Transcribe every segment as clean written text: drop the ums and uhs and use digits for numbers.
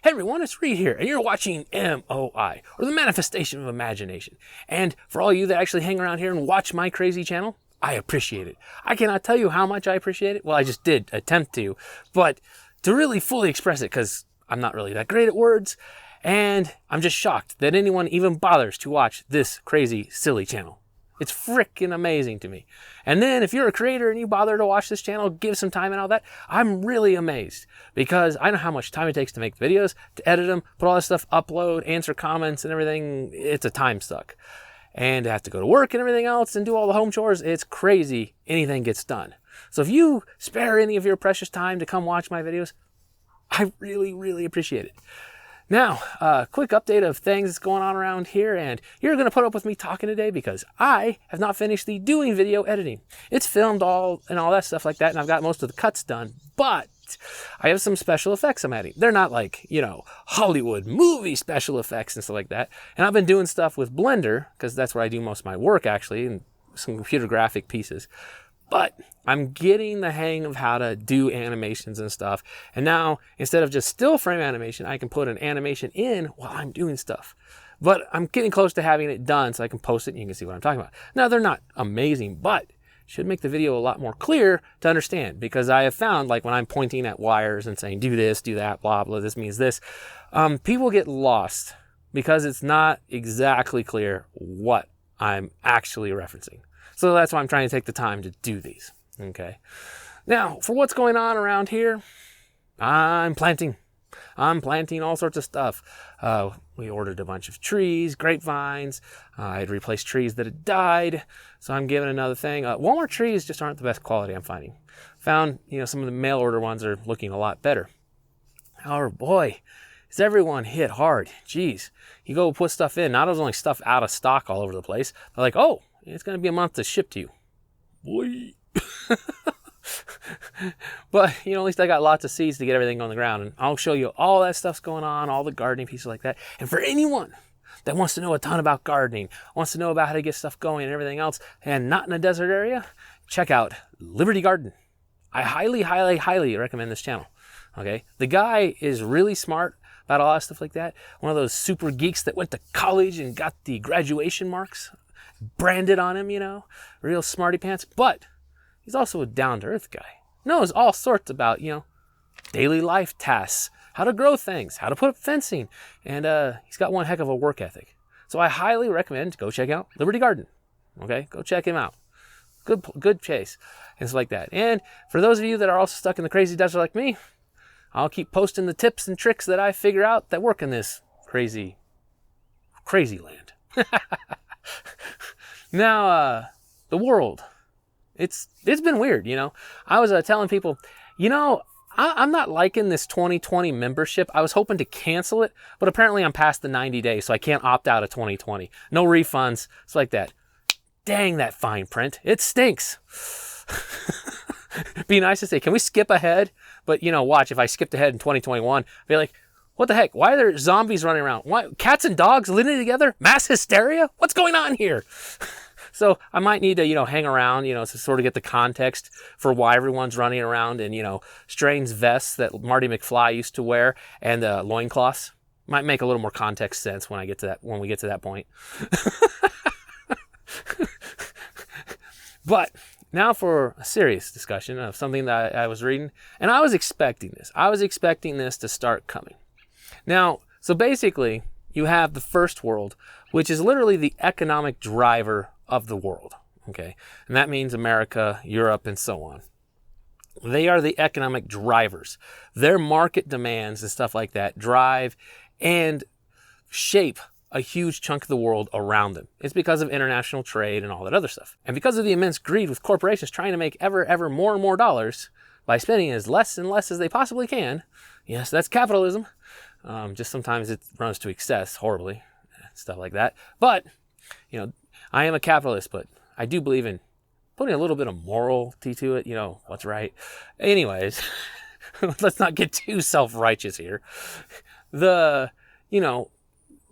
Hey everyone, it's Reed here, and you're watching MOI, or the Manifestation of Imagination. And for all you that actually hang around here and watch my crazy channel, I appreciate it. I cannot tell you how much I appreciate it. Well, I just did attempt to, but to really fully express it, because I'm not really that great at words, and I'm just shocked that anyone even bothers to watch this crazy, silly channel. It's freaking amazing to me. And then if you're a creator and you bother to watch this channel, give some time and all that, I'm really amazed, because I know how much time it takes to make videos, to edit them, put all this stuff, upload, answer comments and everything. It's a time suck. And I have to go to work and everything else and do all the home chores. It's crazy. Anything gets done. So if you spare any of your precious time to come watch my videos, I really, really appreciate it. Now, a quick update of things that's going on around here, and you're going to put up with me talking today because I have not finished the doing video editing. It's filmed all that stuff like that, and I've got most of the cuts done, but I have some special effects I'm adding. They're not like, Hollywood movie special effects and stuff like that. And I've been doing stuff with Blender, because that's where I do most of my work, actually, and some computer graphic pieces. But I'm getting the hang of how to do animations and stuff. And now, instead of just still frame animation, I can put an animation in while I'm doing stuff. But I'm getting close to having it done so I can post it and you can see what I'm talking about. Now, they're not amazing, but should make the video a lot more clear to understand, because I have found, like when I'm pointing at wires and saying, do this, do that, blah, blah, this means this, people get lost because it's not exactly clear what I'm actually referencing. So that's why I'm trying to take the time to do these, okay? Now, for what's going on around here, I'm planting all sorts of stuff. We ordered a bunch of trees, grapevines. I had replaced trees that had died. So I'm giving another thing. Walmart trees just aren't the best quality, I'm finding. Found, some of the mail order ones are looking a lot better. However, boy, is everyone hit hard. Jeez. You go put stuff in, not only stuff out of stock all over the place, they're like, oh, it's going to be a month to ship to you. Boy. But, at least I got lots of seeds to get everything on the ground. And I'll show you all that stuff's going on, all the gardening pieces like that. And for anyone that wants to know a ton about gardening, wants to know about how to get stuff going and everything else, and not in a desert area, check out Liberty Garden. I highly, highly, highly recommend this channel. Okay? The guy is really smart about all that stuff like that. One of those super geeks that went to college and got the graduation marks branded on him, real smarty pants. But he's also a down-to-earth guy. Knows all sorts about, daily life tasks, how to grow things, how to put up fencing. And he's got one heck of a work ethic. So I highly recommend go check out Liberty Garden. Okay? Go check him out. Good chase. And stuff like that. And for those of you that are also stuck in the crazy desert like me, I'll keep posting the tips and tricks that I figure out that work in this crazy land. Now, the world, it's been weird, I was telling people, I'm not liking this 2020 membership. I was hoping to cancel it, but apparently I'm past the 90 days, so I can't opt out of 2020. No refunds. It's like that. Dang, that fine print. It stinks. Be nice to say, can we skip ahead? But, watch, if I skipped ahead in 2021, I'd be like, what the heck? Why are there zombies running around? Why cats and dogs living together? Mass hysteria? What's going on here? So I might need to, hang around, to sort of get the context for why everyone's running around in, strange vests that Marty McFly used to wear and loincloths. Might make a little more context sense when we get to that point. But now for a serious discussion of something that I was reading, and I was expecting this. I was expecting this to start coming. Now, so basically, you have the first world, which is literally the economic driver of the world, okay? And that means America, Europe, and so on. They are the economic drivers. Their market demands and stuff like that drive and shape a huge chunk of the world around them. It's because of international trade and all that other stuff. And because of the immense greed with corporations trying to make ever more and more dollars by spending as less and less as they possibly can. Yes, that's capitalism. Just sometimes it runs to excess horribly, stuff like that. But, I am a capitalist, but I do believe in putting a little bit of morality to it, what's right. Anyways, let's not get too self-righteous here.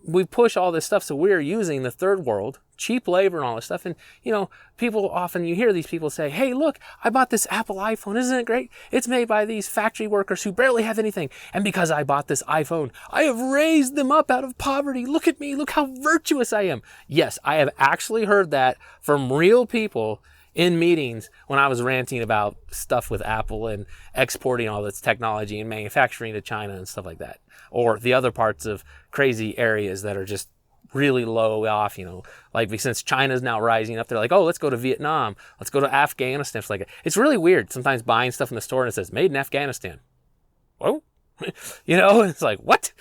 we push all this stuff, so we're using the third world, cheap labor and all this stuff. And, people often, you hear these people say, hey, look, I bought this Apple iPhone. Isn't it great? It's made by these factory workers who barely have anything. And because I bought this iPhone, I have raised them up out of poverty. Look at me. Look how virtuous I am. Yes, I have actually heard that from real people in meetings when I was ranting about stuff with Apple and exporting all this technology and manufacturing to China and stuff like that. Or the other parts of crazy areas that are just really low off, like since China's now rising up, they're like, oh, let's go to Vietnam. Let's go to Afghanistan. Stuff like that. It's really weird sometimes buying stuff in the store and it says made in Afghanistan. Whoa. It's like, what?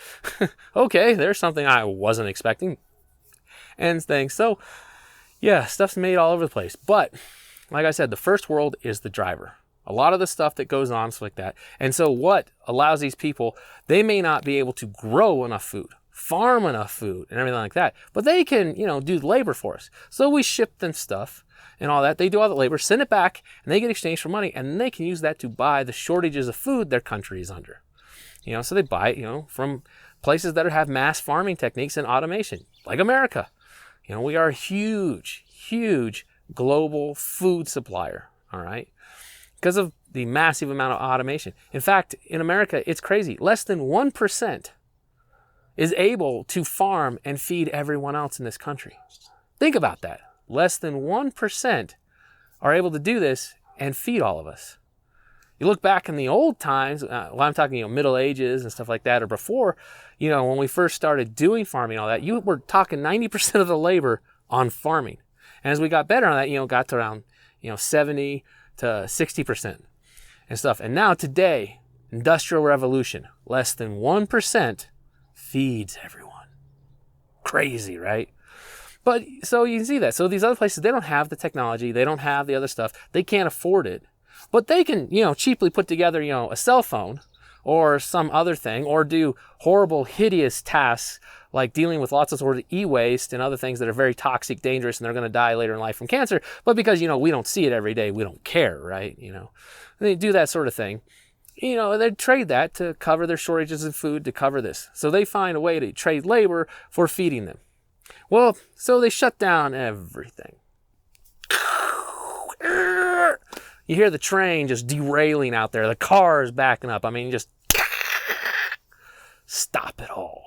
Okay, there's something I wasn't expecting. And things. So, yeah, stuff's made all over the place. But, like I said, the first world is the driver. A lot of the stuff that goes on, stuff like that. And so what allows these people, they may not be able to grow enough food, farm enough food, and everything like that. But they can, do the labor for us. So we ship them stuff and all that. They do all the labor, send it back, and they get exchanged for money. And they can use that to buy the shortages of food their country is under. So they buy it, from places that have mass farming techniques and automation, like America. We are a huge, huge global food supplier, all right? Because of the massive amount of automation. In fact, in America, it's crazy. Less than 1% is able to farm and feed everyone else in this country. Think about that. Less than 1% are able to do this and feed all of us. You look back in the old times, I'm talking, Middle Ages and stuff like that, or before, when we first started doing farming and all that, you were talking 90% of the labor on farming. And as we got better on that, got to around, 70 to 60% and stuff. And now today, Industrial Revolution, less than 1% feeds everyone. Crazy, right? But so you can see that. So these other places, they don't have the technology. They don't have the other stuff. They can't afford it. But they can, cheaply put together, a cell phone or some other thing, or do horrible, hideous tasks like dealing with lots of sort of e-waste and other things that are very toxic, dangerous, and they're going to die later in life from cancer. But because, we don't see it every day, we don't care, right? And they do that sort of thing. They trade that to cover their shortages of food, to cover this. So they find a way to trade labor for feeding them. Well, so they shut down everything. You hear the train just derailing out there. The car is backing up. Just stop it all.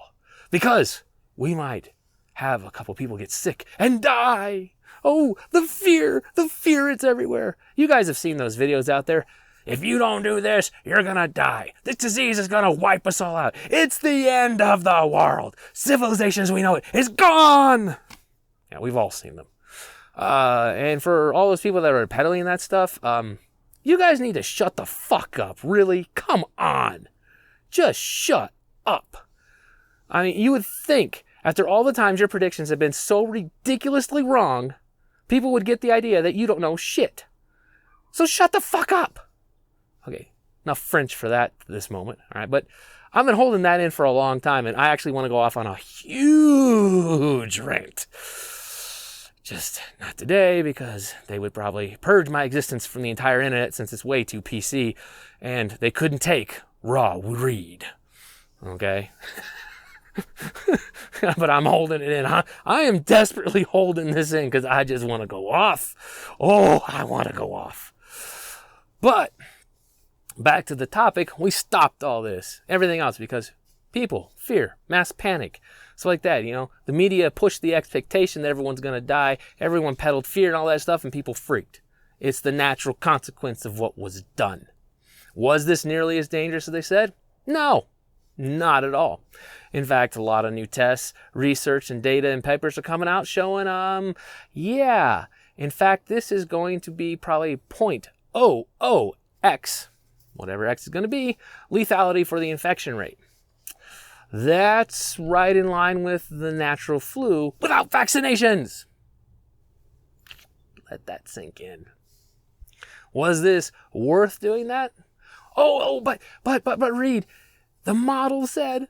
Because we might have a couple people get sick and die. Oh, the fear, it's everywhere. You guys have seen those videos out there. If you don't do this, you're going to die. This disease is going to wipe us all out. It's the end of the world. Civilization as we know it is gone. Yeah, we've all seen them. And for all those people that are peddling that stuff, you guys need to shut the fuck up. Really? Come on. Just shut up. You would think after all the times your predictions have been so ridiculously wrong, people would get the idea that you don't know shit. So shut the fuck up. Okay, enough French for that this moment. All right, but I've been holding that in for a long time, and I actually want to go off on a huge rant. Just not today, because they would probably purge my existence from the entire internet since it's way too PC, and they couldn't take raw read. Okay? But I'm holding it in. I am desperately holding this in because I just want to go off. Oh, I want to go off. But back to the topic, we stopped all this, everything else, because people, fear, mass panic, stuff like that. The media pushed the expectation that everyone's going to die. Everyone peddled fear and all that stuff, and people freaked. It's the natural consequence of what was done. Was this nearly as dangerous as they said? No, not at all. In fact, a lot of new tests, research, and data and papers are coming out showing, yeah. In fact, this is going to be probably 0.00x, whatever X is going to be, lethality for the infection rate. That's right in line with the natural flu without vaccinations. Let that sink in. Was this worth doing that? But Reed, the model said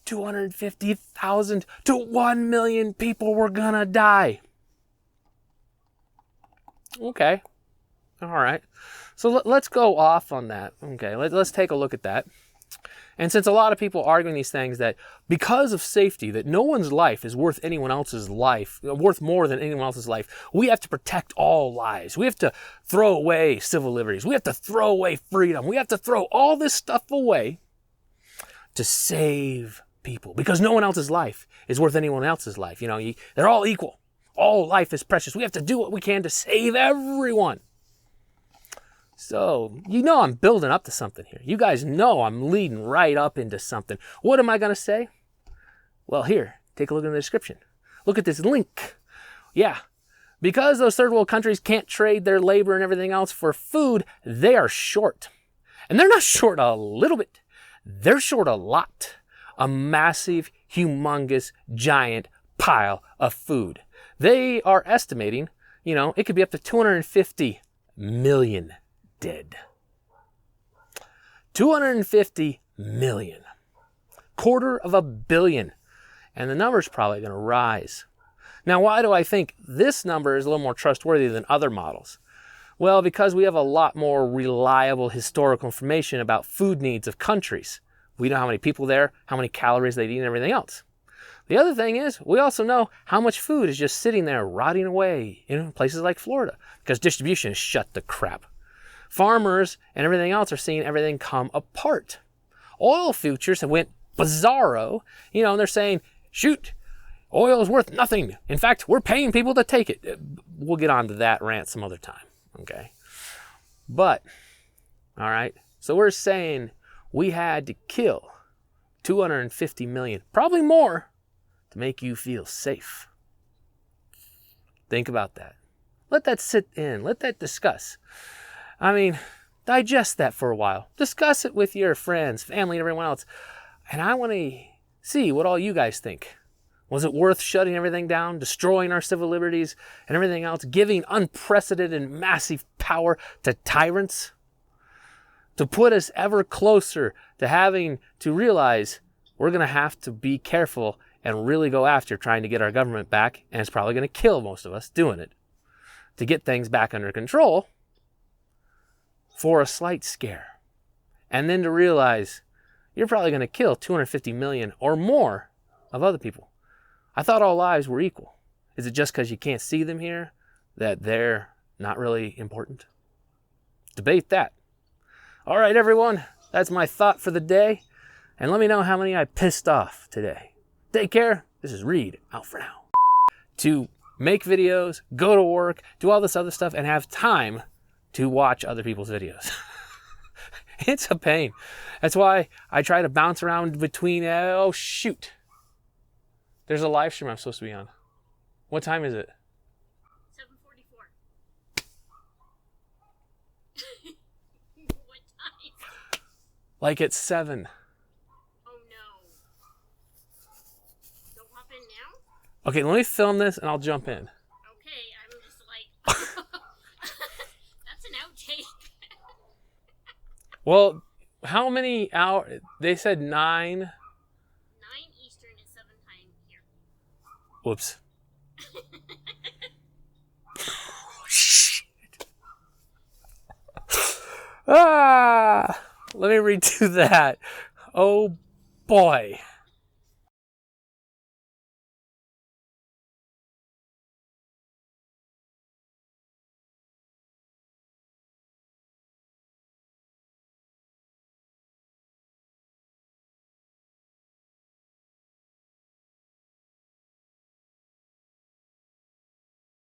250,000 to 1 million people were gonna die. Okay. All right. So let's go off on that. Okay, let's take a look at that. And since a lot of people are arguing these things that because of safety, that no one's life is worth anyone else's life, worth more than anyone else's life, we have to protect all lives. We have to throw away civil liberties. We have to throw away freedom. We have to throw all this stuff away to save people because no one else's life is worth anyone else's life. You know, they're all equal. All life is precious. We have to do what we can to save everyone. So, you know I'm building up to something here. You guys know I'm leading right up into something. What am I going to say? Well, here, take a look in the description. Look at this link. Yeah, because those third world countries can't trade their labor and everything else for food, they are short. And they're not short a little bit. They're short a lot. A massive, humongous, giant pile of food. They are estimating, you know, it could be up to 250 million dead. 250 million. $250 million. And the number's probably going to rise. Now, why do I think this number is a little more trustworthy than other models? Well, because we have a lot more reliable historical information about food needs of countries. We know how many people there, how many calories they eat, and everything else. The other thing is, we also know how much food is just sitting there rotting away in places like Florida because distribution is shut to crap. Farmers and everything else are seeing everything come apart. Oil futures have went bizarro, you know, and they're saying, shoot, oil is worth nothing. In fact, we're paying people to take it. We'll get on to that rant some other time, okay? But, all right, so we're saying we had to kill 250 million, probably more, to make you feel safe. Think about that. Let that sit in. Let that discuss. I mean, digest that for a while. Discuss it with your friends, family, and everyone else. And I want to see what all you guys think. Was it worth shutting everything down, destroying our civil liberties and everything else, giving unprecedented and massive power to tyrants? To put us ever closer to having to realize we're going to have to be careful and really go after trying to get our government back, and it's probably going to kill most of us doing it, to get things back under control for a slight scare. And then to realize you're probably going to kill 250 million or more of other people. I thought all lives were equal. Is it just because you can't see them here that they're not really important? Debate that. All right, everyone, that's my thought for the day. And let me know how many I pissed off today. Take care. This is Reed, out for now. To make videos, go to work, do all this other stuff, and have time to watch other people's videos. It's a pain. That's why I try to bounce around between, oh shoot. There's a live stream I'm supposed to be on. What time is it? 7:44. What time? Like it's 7. Oh no. Don't hop in now? Okay, let me film this and I'll jump in. Okay, I'm just like, that's an outtake. Well, how many hours? They said 9. 9 Eastern is 7 time here. Whoops. Shit. Let me redo that. Oh boy.